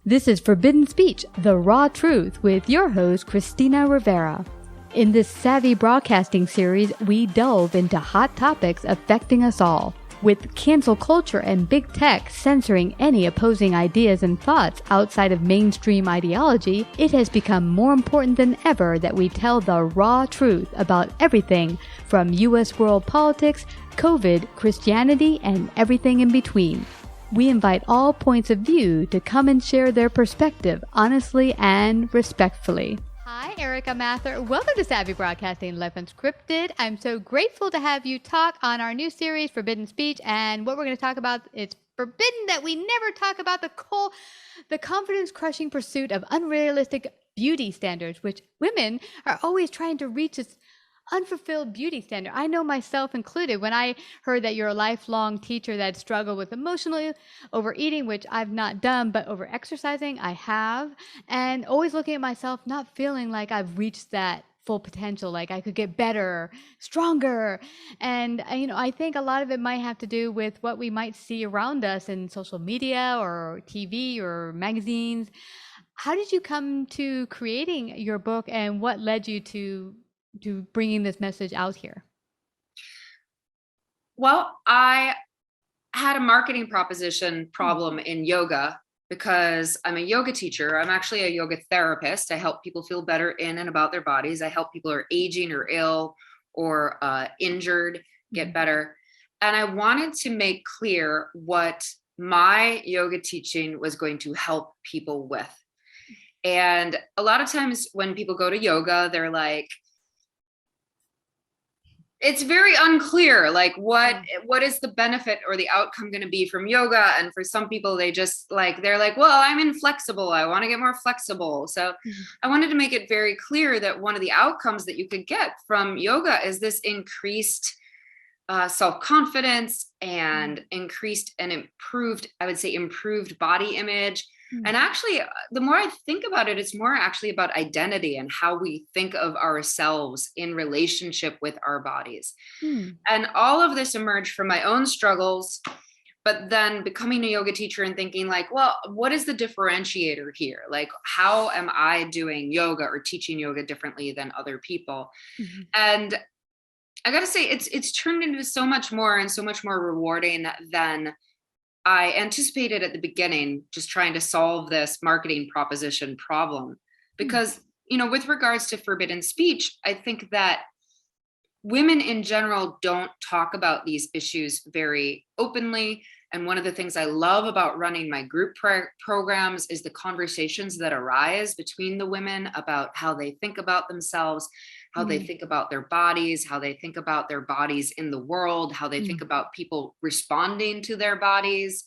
This is Forbidden Speech, the raw truth, with your host, Christina Rivera. In this savvy broadcasting series, we delve into hot topics affecting us all. With cancel culture and big tech censoring any opposing ideas and thoughts outside of mainstream ideology, it has become more important than ever that we tell the raw truth about everything from U.S. world politics, COVID, Christianity, and everything in between. We invite all points of view to come and share their perspective honestly and respectfully. Hi, Erica Mather. Welcome to Savvy Broadcasting Life Unscripted. I'm so grateful to have you talk on our new series, Forbidden Speech. And what we're going to talk about is forbidden that we never talk about the confidence-crushing pursuit of unrealistic beauty standards, which women are always trying to reach this unfulfilled beauty standard. I know myself included when I heard that you're a lifelong teacher that struggled with emotional overeating, which I've not done, but overexercising I have, and always looking at myself, not feeling like I've reached that full potential, like I could get better, stronger. And, I think a lot of it might have to do with what we might see around us in social media or TV or magazines. How did you come to creating your book, and what led you to bringing this message out here? Well, I had a marketing proposition problem in yoga because I'm a yoga teacher. I'm actually a yoga therapist. I help people feel better in and about their bodies. I help people who are aging or ill or injured get better. And I wanted to make clear what my yoga teaching was going to help people with. And a lot of times when people go to yoga, they're like, it's very unclear, like what is the benefit or the outcome going to be from yoga? And for some people, they're like, well, I'm inflexible. I want to get more flexible. So I wanted to make it very clear that one of the outcomes that you could get from yoga is this increased self-confidence and increased and improved, I would say, improved body image. And actually, the more I think about it, it's more actually about identity and how we think of ourselves in relationship with our bodies. And all of this emerged from my own struggles, but then becoming a yoga teacher and thinking like, well, what is the differentiator here? Like, how am I doing yoga or teaching yoga differently than other people? And I got to say, it's turned into so much more and so much more rewarding than I anticipated at the beginning, just trying to solve this marketing proposition problem. Because, with regards to forbidden speech, I think that women in general don't talk about these issues very openly. And one of the things I love about running my group programs is the conversations that arise between the women about how they think about themselves, how they think about their bodies, how they think about their bodies in the world, how they think about people responding to their bodies.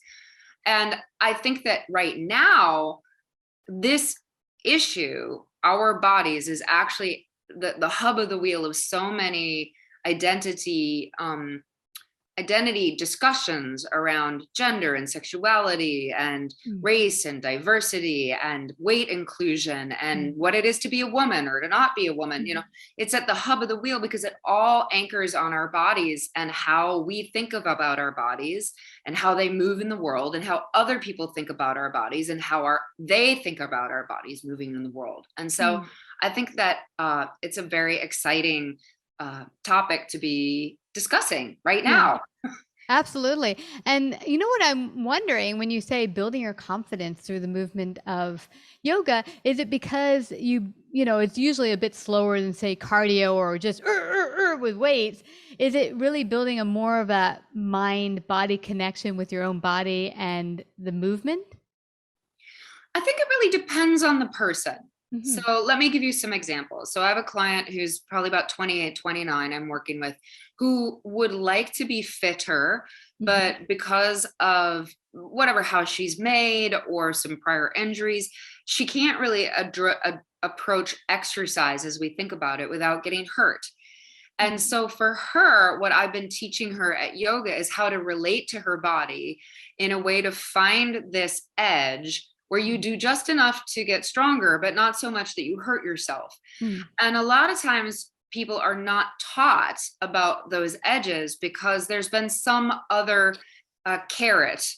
And I think that right now, this issue, our bodies, is actually the hub of the wheel of so many identity discussions around gender and sexuality and race and diversity and weight inclusion and what it is to be a woman or to not be a woman. It's at the hub of the wheel because it all anchors on our bodies and how we think about our bodies and how they move in the world and how other people think about our bodies and how they think about our bodies moving in the world. And so I think that it's a very exciting topic to be discussing right now. Absolutely. And you know what I'm wondering when you say building your confidence through the movement of yoga, is it because it's usually a bit slower than say cardio or just with weights? Is it really building a more of a mind-body connection with your own body and the movement? I think it really depends on the person. So let me give you some examples. So I have a client who's probably about 28, 29 I'm working with, who would like to be fitter, but because of how she's made or some prior injuries, she can't really approach exercise as we think about it without getting hurt. And so for her, what I've been teaching her at yoga is how to relate to her body in a way to find this edge where you do just enough to get stronger, but not so much that you hurt yourself. And a lot of times people are not taught about those edges because there's been some other carrot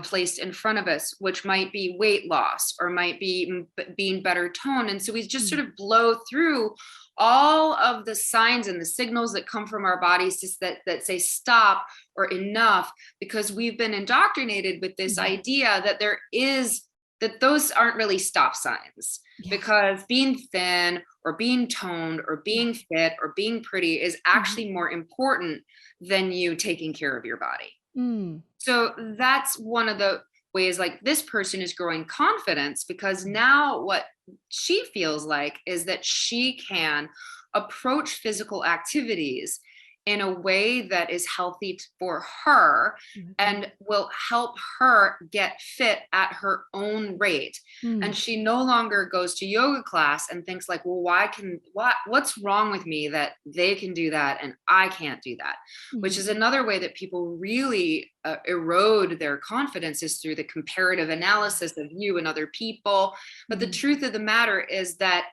placed in front of us, which might be weight loss or might be being better toned. And so we just sort of blow through all of the signs and the signals that come from our bodies that say stop or enough, because we've been indoctrinated with this idea that those aren't really stop signs, because being thin or being toned or being fit or being pretty is actually more important than you taking care of your body. So that's one of the ways, like, this person is growing confidence, because now what she feels like is that she can approach physical activities in a way that is healthy for her and will help her get fit at her own rate. And she no longer goes to yoga class and thinks like, well, what's wrong with me that they can do that and I can't do that? Which is another way that people really erode their confidence, is through the comparative analysis of you and other people. But the truth of the matter is that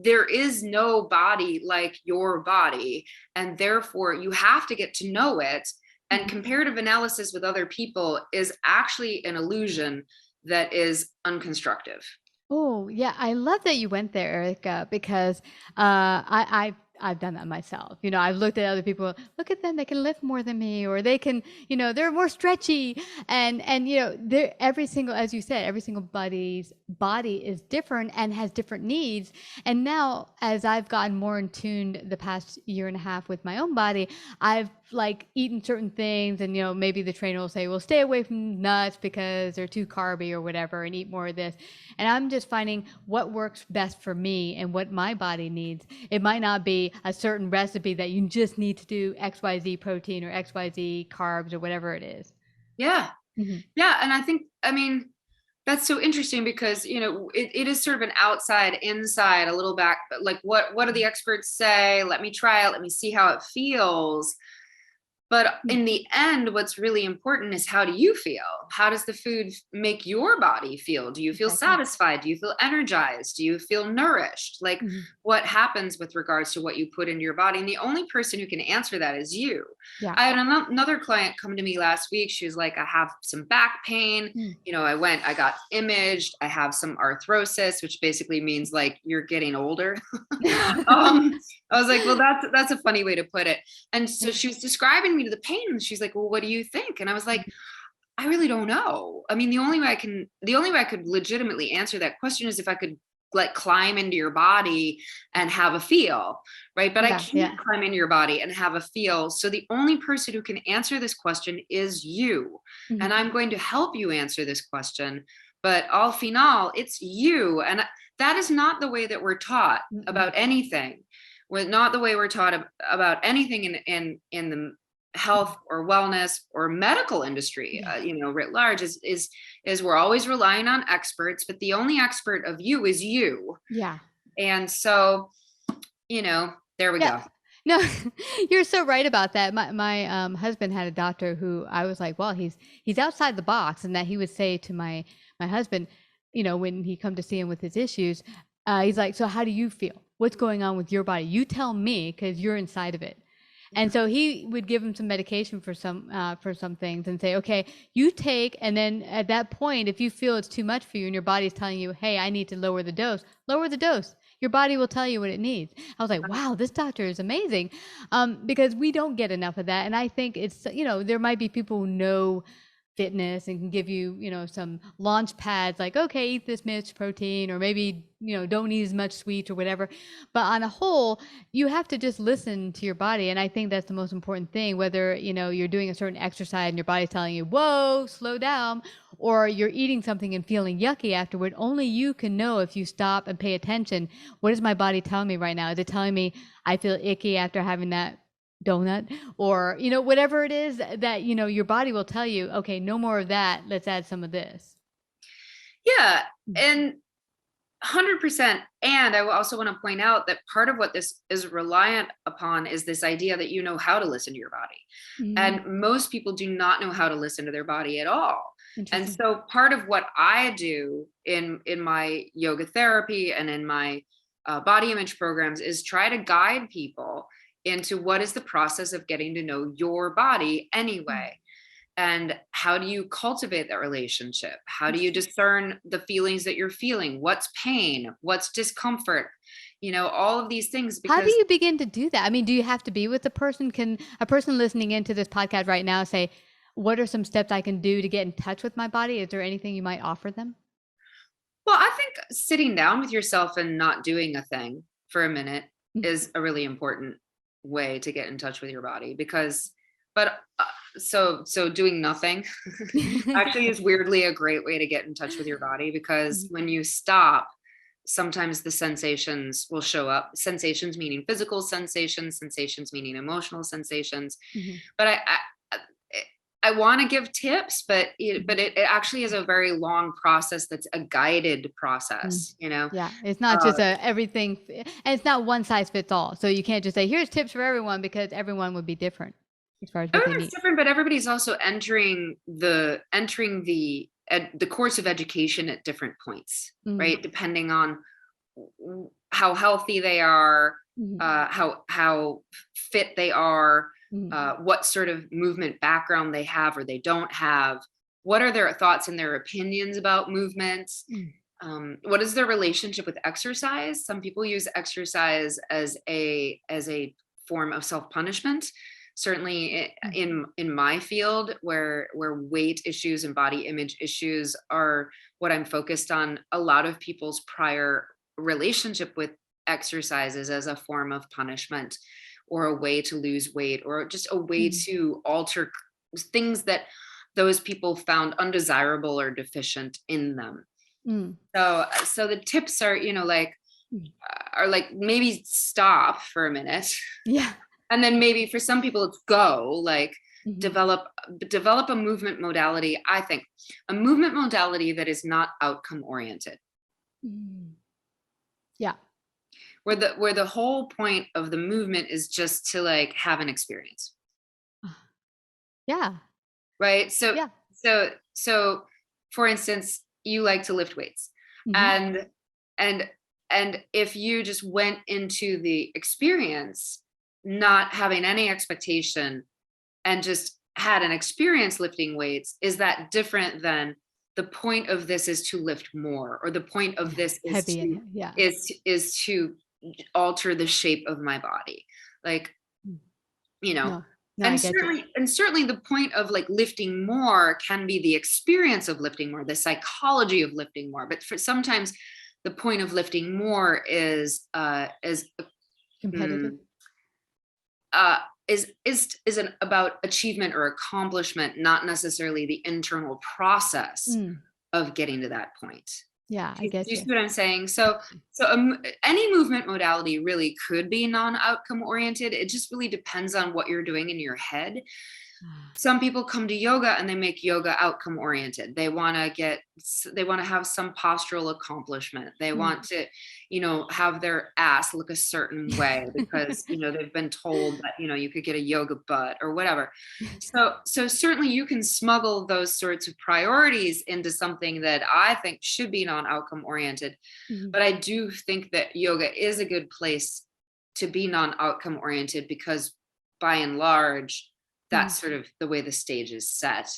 there is no body like your body, and therefore you have to get to know it. And comparative analysis with other people is actually an illusion that is unconstructive. Oh, yeah. I love that you went there, Erica, because I've done that myself. I've looked at other people, look at them, they can lift more than me, or they can, they're more stretchy. And they're every single, as you said, every single body's body is different and has different needs. And now, as I've gotten more in tune the past year and a half with my own body, I've eaten certain things, and maybe the trainer will say, well, stay away from nuts because they're too carby or whatever, and eat more of this. And I'm just finding what works best for me and what my body needs. It might not be a certain recipe that you just need to do XYZ protein or XYZ carbs or whatever it is. Yeah. Yeah. And I mean, that's so interesting, because, it is sort of an outside, inside, a little back, like what do the experts say? Let me try it. Let me see how it feels. But in the end, what's really important is, how do you feel? How does the food make your body feel? Do you feel satisfied? Do you feel energized? Do you feel nourished? Like, what happens with regards to what you put into your body? And the only person who can answer that is you. Yeah. I had another client come to me last week. She was like, I have some back pain. I got imaged. I have some arthrosis, which basically means like you're getting older. I was like, well, that's a funny way to put it. And so she was describing me to the pain, and she's like, well, what do you think? And I was like, I really don't know. I mean, the only way I could legitimately answer that question is if I could climb into your body and have a feel, right? But I can't climb into your body and have a feel. So the only person who can answer this question is you. And I'm going to help you answer this question. But al final, it's you. And that is not the way that we're taught about anything. We're not the way we're taught about anything in the health or wellness or medical industry, writ large, is we're always relying on experts, but the only expert of you is you. Yeah. And so, there we go. No, you're so right about that. My husband had a doctor who I was like, well, he's outside the box, and that he would say to my husband, when he come to see him with his issues, he's like, so how do you feel? What's going on with your body? You tell me, because you're inside of it. And so he would give him some medication for some things and say, okay, you take, and then at that point, if you feel it's too much for you and your body's telling you, hey, I need to lower the dose. Your body will tell you what it needs. I was like, wow, this doctor is amazing, because we don't get enough of that. And I think it's, there might be people who know fitness and can give you, some launch pads like, okay, eat this much protein, or maybe, don't eat as much sweets or whatever. But on a whole, you have to just listen to your body. And I think that's the most important thing, whether, you're doing a certain exercise and your body's telling you, whoa, slow down, or you're eating something and feeling yucky afterward. Only you can know, if you stop and pay attention, what is my body telling me right now? Is it telling me I feel icky after having that donut, or whatever it is that your body will tell you, okay, no more of that, let's add some of this. Yeah. And 100%. And I also want to point out that part of what this is reliant upon is this idea that you know how to listen to your body. And most people do not know how to listen to their body at all. And so part of what I do in my yoga therapy and in my body image programs is try to guide people into what is the process of getting to know your body anyway. And how do you cultivate that relationship? How do you discern the feelings that you're feeling? What's pain? What's discomfort? All of these things, How do because you begin to do that? I mean, do you have to be with the person? Can a person listening into this podcast right now say, what are some steps I can do to get in touch with my body? Is there anything you might offer them? well, I think sitting down with yourself and not doing a thing for a minute Mm. is a really important way to get in touch with your body, but doing nothing actually is weirdly a great way to get in touch with your body, because when you stop, sometimes the sensations will show up. Sensations meaning physical sensations, sensations meaning emotional sensations. Mhm. But I want to give tips, but it actually is a very long process. That's a guided process, Yeah, it's not just everything, and it's not one size fits all. So you can't just say, here's tips for everyone, because everyone would be different as far as what they Everyone's need. different, but everybody's also entering the course of education at different points, right? Depending on how healthy they are, how fit they are, what sort of movement background they have or they don't have, what are their thoughts and their opinions about movements, what is their relationship with exercise. Some people use exercise as a form of self-punishment. Certainly in my field, where weight issues and body image issues are what I'm focused on, a lot of people's prior relationship with exercises as a form of punishment, or a way to lose weight, or just a way to alter things that those people found undesirable or deficient in them. So the tips are, maybe stop for a minute. Yeah. And then maybe for some people it's go, develop a movement modality. I think a movement modality that is not outcome oriented. Yeah. Where the whole point of the movement is just to have an experience. Yeah. Right. So Yeah. so for instance, you like to lift weights, and if you just went into the experience not having any expectation and just had an experience lifting weights, is that different than the point of this is to lift more, or the point of this is Heavy to is to alter the shape of my body, No, I and get you. certainly the point of lifting more can be the experience of lifting more, the psychology of lifting more, but for sometimes the point of lifting more is Competitive. About achievement or accomplishment, not necessarily the internal process of getting to that point. Yeah, I get Do you you. see what I'm saying? So any movement modality really could be non-outcome oriented. It just really depends on what you're doing in your head. Some people come to yoga and they make yoga outcome oriented. They want to have some postural accomplishment. They want to, have their ass look a certain way because, they've been told that, you could get a yoga butt or whatever. So certainly you can smuggle those sorts of priorities into something that I think should be non-outcome oriented. But I do think that yoga is a good place to be non-outcome oriented, because by and large, that's sort of the way the stage is set,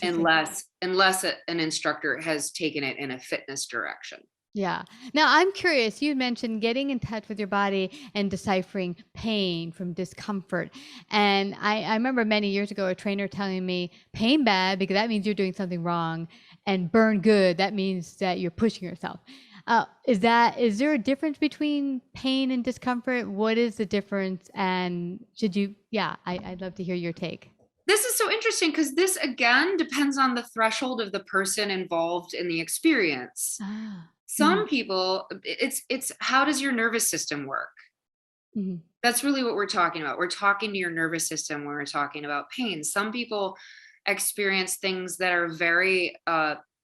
unless an instructor has taken it in a fitness direction. Yeah. Now I'm curious, you mentioned getting in touch with your body and deciphering pain from discomfort. And I remember many years ago, a trainer telling me pain bad because that means you're doing something wrong, and burn good, that means that you're pushing yourself. Is there a difference between pain and discomfort? What is the difference? And I'd love to hear your take. This is so interesting, because this again depends on the threshold of the person involved in the experience. Some people, it's how does your nervous system work? That's really what we're talking about. We're talking to your nervous system when we're talking about pain. Some people experience things that are very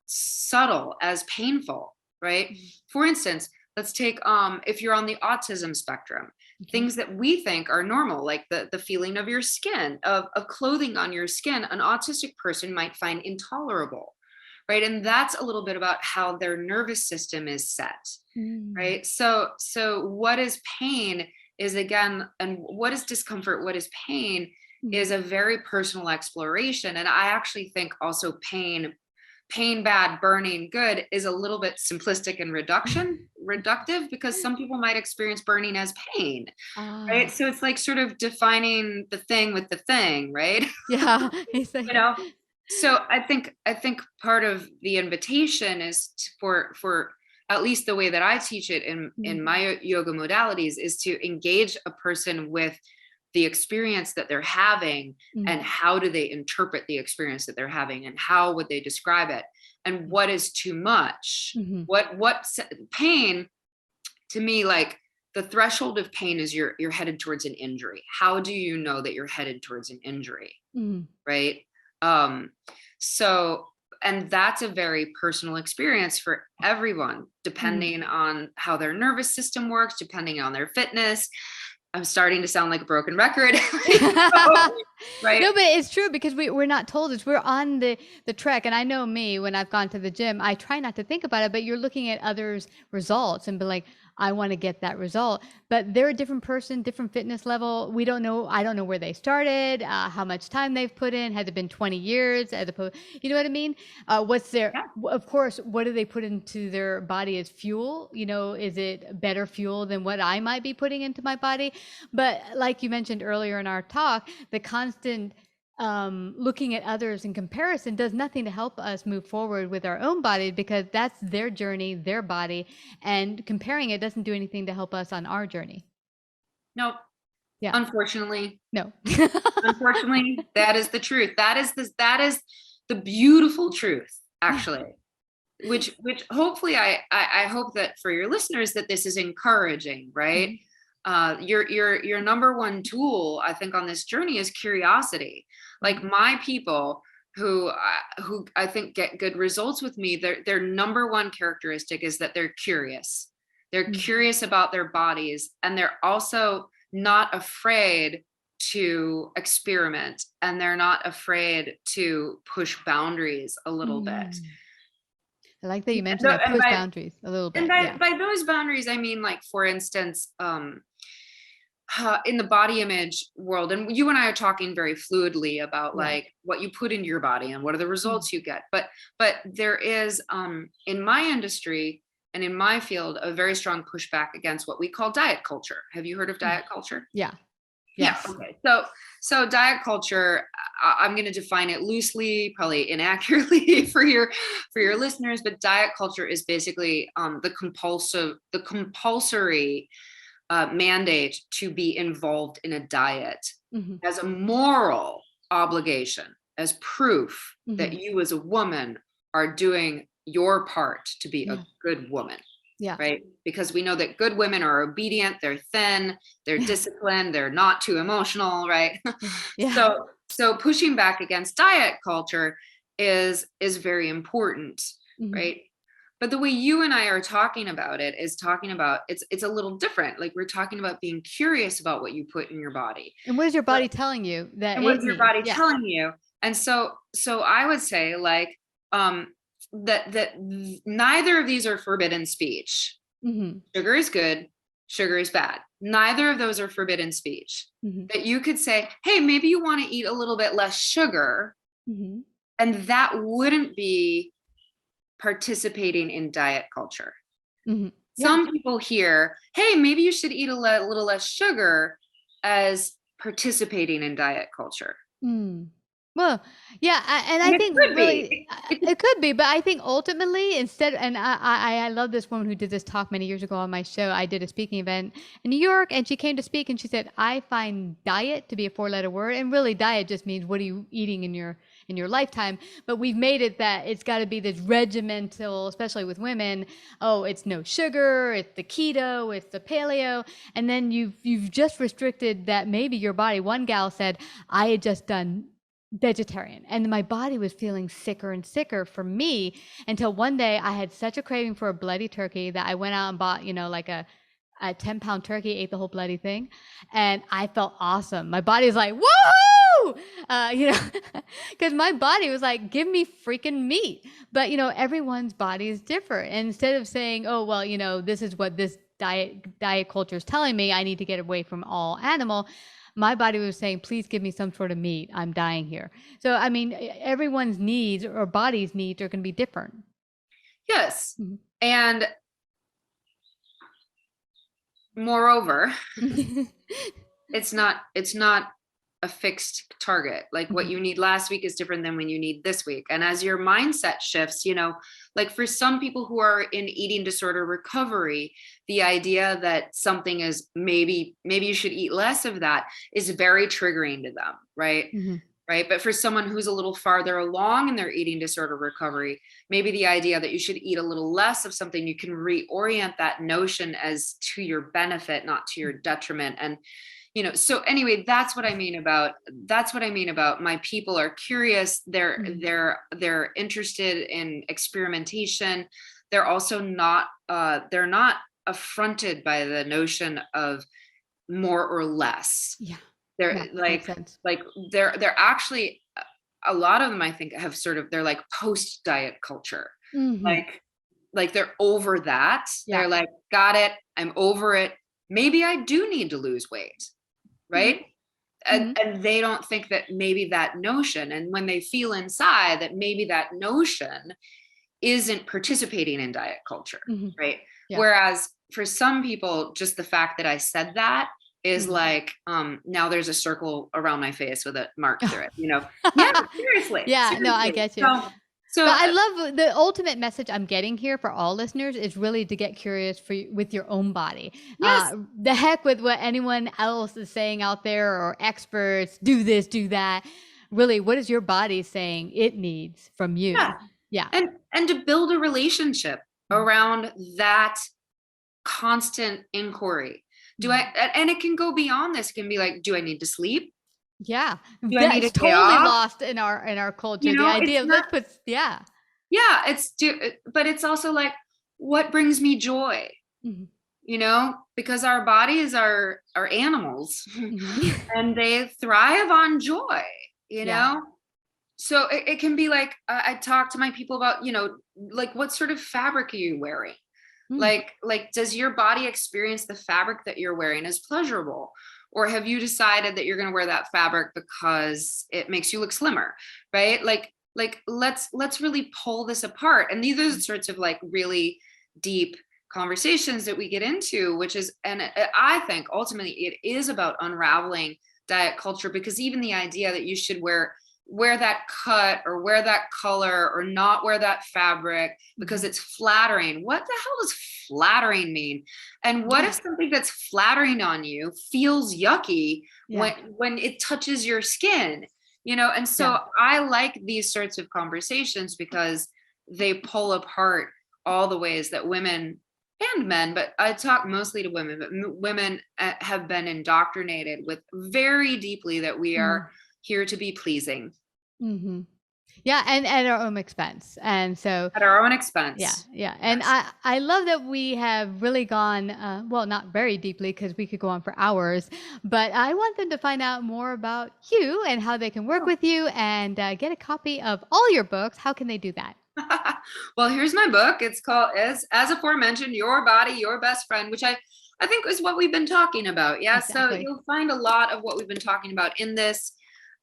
subtle as painful, right? For instance, let's take if you're on the autism spectrum, things that we think are normal, like the feeling of your skin, of clothing on your skin, an autistic person might find intolerable, right? And that's a little bit about how their nervous system is set, right? So what is pain is, again, and what is discomfort, what is pain is a very personal exploration. And I actually think also pain bad, burning good is a little bit simplistic and reductive, because some people might experience burning as pain, right? So it's like sort of defining the thing with the thing, right? Yeah. So I think part of the invitation is for at least the way that I teach it in my yoga modalities, is to engage a person with the experience that they're having, and how do they interpret the experience that they're having, and how would they describe it, and what is too much. What pain, to me, like the threshold of pain is you're headed towards an injury. How do you know that you're headed towards an injury? Right. So, and that's a very personal experience for everyone, depending on how their nervous system works, depending on their fitness. I'm starting to sound like a broken record. Right? No, but it's true, because we're not told this. We're on the trek. And I know me, when I've gone to the gym, I try not to think about it, but you're looking at others' results and be like, I want to get that result. But they're a different person, different fitness level. We don't know. I don't know where they started, how much time they've put in. Has it been 20 years as opposed, you know what I mean? What's their, of course, what do they put into their body as fuel? Is it better fuel than what I might be putting into my body? But like you mentioned earlier in our talk, the constant looking at others in comparison does nothing to help us move forward with our own body, because that's their journey, their body, and comparing it doesn't do anything to help us on our journey. No. Yeah. Unfortunately. No. Unfortunately, that is the truth. That is the beautiful truth, actually. Which hopefully I hope that for your listeners that this is encouraging, right? Your number one tool, I think, on this journey is curiosity. Like my people who I think get good results with me, their number one characteristic is that they're curious. They're curious about their bodies, and they're also not afraid to experiment, and they're not afraid to push boundaries a little bit. I like that you mentioned that, push boundaries a little bit. And by those boundaries, I mean, like, for instance, in the body image world, and you and I are talking very fluidly about like what you put into your body and what are the results you get. But there is, in my industry and in my field, a very strong pushback against what we call diet culture. Have you heard of diet culture? Yeah. Yes. Okay. So diet culture, I'm going to define it loosely, probably inaccurately for your listeners, but diet culture is basically the compulsory mandate to be involved in a diet as a moral obligation, as proof that you as a woman are doing your part to be a good woman. Yeah. Right. Because we know that good women are obedient, they're thin, they're disciplined, they're not too emotional. Right. So pushing back against diet culture is very important. Right. But the way you and I are talking about it is talking about it's a little different. Like, we're talking about being curious about what you put in your body. And what is your body telling you that? And what's your body telling you? And so I would say, like, that neither of these are forbidden speech. Sugar is good, sugar is bad. Neither of those are forbidden speech. That you could say, hey, maybe you want to eat a little bit less sugar, and that wouldn't be participating in diet culture. Some people hear, hey, maybe you should eat a little less sugar, as participating in diet culture. Well, yeah, and I think really it could be, but I think ultimately, instead, and I love this woman who did this talk many years ago on my show. I did a speaking event in New York, and she came to speak, and she said, I find diet to be a 4-letter word, and really diet just means what are you eating in your lifetime. But we've made it that it's got to be this regimental, especially with women. Oh, it's no sugar, it's the keto, it's the paleo, and then you've just restricted that. Maybe your body. One gal said, I had just done vegetarian, and my body was feeling sicker and sicker for me, until one day I had such a craving for a bloody turkey that I went out and bought, like a 10-pound turkey, ate the whole bloody thing, and I felt awesome. My body was like, woohoo! Because my body was like, give me freaking meat. But everyone's body is different, and instead of saying, oh well, this is what this diet culture is telling me, I need to get away from all animal, my body was saying, please give me some sort of meat. I'm dying here. So, I mean, everyone's needs or body's needs are going to be different. Yes. Mm-hmm. And moreover, it's not a fixed target. Like what you need last week is different than when you need this week. And as your mindset shifts, like for some people who are in eating disorder recovery, the idea that something is maybe you should eat less of that is very triggering to them. Right. Mm-hmm. Right. But for someone who's a little farther along in their eating disorder recovery, maybe the idea that you should eat a little less of something, you can reorient that notion as to your benefit, not to your detriment. And so anyway, that's what I mean about my people are curious. They're interested in experimentation. They're also not affronted by the notion of more or less. Yeah. They're they're actually, a lot of them, I think, have they're like post diet culture. Mm-hmm. Like they're over that. Yeah. They're like, got it. I'm over it. Maybe I do need to lose weight. Right. Mm-hmm. And they don't think that maybe that notion, and when they feel inside that maybe that notion isn't participating in diet culture. Mm-hmm. Right. Yeah. Whereas for some people, just the fact that I said that is like, now there's a circle around my face with a mark through it, Yeah, seriously. Yeah, seriously. No, I get you. So I love the ultimate message I'm getting here for all listeners is really to get curious with your own body. Yes. The heck with what anyone else is saying out there, or experts, do this, do that. Really, what is your body saying it needs from you? Yeah. And to build a relationship around that constant inquiry. And it can go beyond this. It can be like, do I need to sleep? Yeah. That's totally lost in our culture. The idea of but it's also like, what brings me joy? Mm-hmm. Because our bodies are animals, mm-hmm. and they thrive on joy, So it can be like, I talk to my people about, like, what sort of fabric are you wearing? Like, does your body experience the fabric that you're wearing as pleasurable? Or have you decided that you're going to wear that fabric because it makes you look slimmer? Right. Like let's really pull this apart. And these are the sorts of like really deep conversations that we get into, and I think ultimately it is about unraveling diet culture, because even the idea that you should wear that cut or wear that color or not wear that fabric because it's flattering. What the hell does flattering mean? And what if something that's flattering on you feels yucky when it touches your skin? And so I like these sorts of conversations because they pull apart all the ways that women and men, but I talk mostly to women, but women have been indoctrinated with very deeply that we are here to be pleasing. Mm-hmm. Yeah. And at our own expense. And so at our own expense. Yeah. Yeah. And yes. I love that we have really gone, not very deeply, because we could go on for hours, but I want them to find out more about you and how they can work with you and get a copy of all your books. How can they do that? Well, here's my book. It's called, as aforementioned, Your Body, Your Best Friend, which I think is what we've been talking about. Yeah. Exactly. So you'll find a lot of what we've been talking about in this.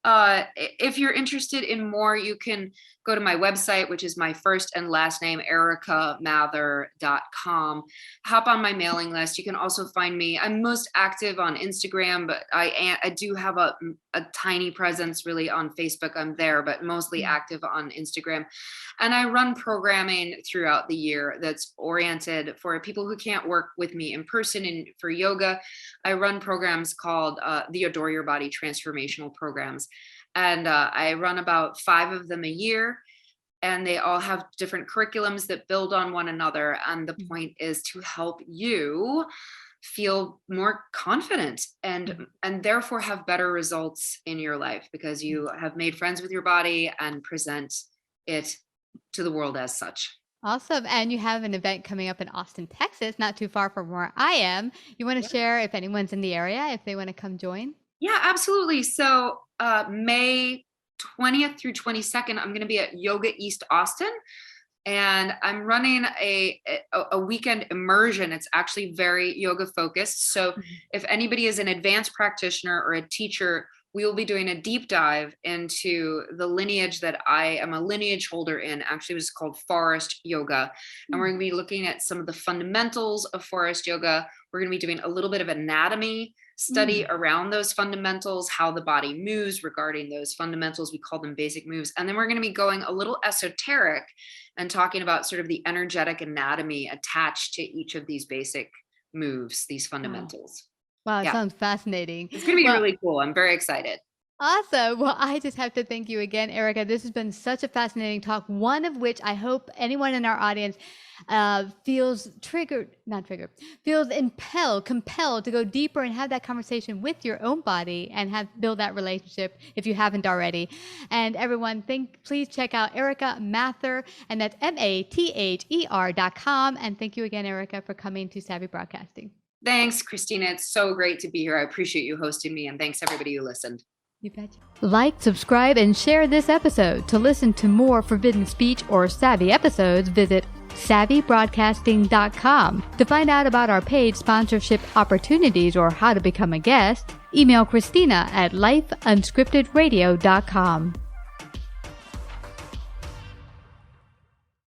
If you're interested in more, you can go to my website, which is my first and last name, ericamather.com. Hop on my mailing list. You can also find me. I'm most active on Instagram, but I do have a tiny presence really on Facebook. I'm there, but mostly active on Instagram. And I run programming throughout the year that's oriented for people who can't work with me in person. And for yoga, I run programs called the Adore Your Body Transformational programs. And I run about 5 of them a year, and they all have different curriculums that build on one another. And the point is to help you feel more confident and therefore have better results in your life, because you have made friends with your body and present it to the world as such. Awesome. And you have an event coming up in Austin, Texas, not too far from where I am. You want to share if anyone's in the area, if they want to come join? Yeah, absolutely. So May 20th through 22nd, I'm going to be at Yoga East Austin. And I'm running a weekend immersion. It's actually very yoga focused. So if anybody is an advanced practitioner or a teacher, we will be doing a deep dive into the lineage that I am a lineage holder in. Actually, it was called Forrest Yoga. And we're going to be looking at some of the fundamentals of Forrest Yoga. We're going to be doing a little bit of anatomy study around those fundamentals, how the body moves regarding those fundamentals. We call them basic moves. And then we're going to be going a little esoteric and talking about sort of the energetic anatomy attached to each of these basic moves, these fundamentals. Wow, it sounds fascinating. It's going to be really cool. I'm very excited. Awesome. Well, I just have to thank you again, Erica. This has been such a fascinating talk, one of which I hope anyone in our audience feels compelled to go deeper and have that conversation with your own body and build that relationship if you haven't already. And everyone, please check out Erica Mather, and that's MATHER.com. And thank you again, Erica, for coming to Savvy Broadcasting. Thanks, Christina. It's so great to be here. I appreciate you hosting me, and thanks everybody who listened. You betcha. Like, subscribe, and share this episode. To listen to more Forbidden Speech or Savvy episodes, visit SavvyBroadcasting.com. To find out about our paid sponsorship opportunities or how to become a guest, email Christina at lifeunscriptedradio.com.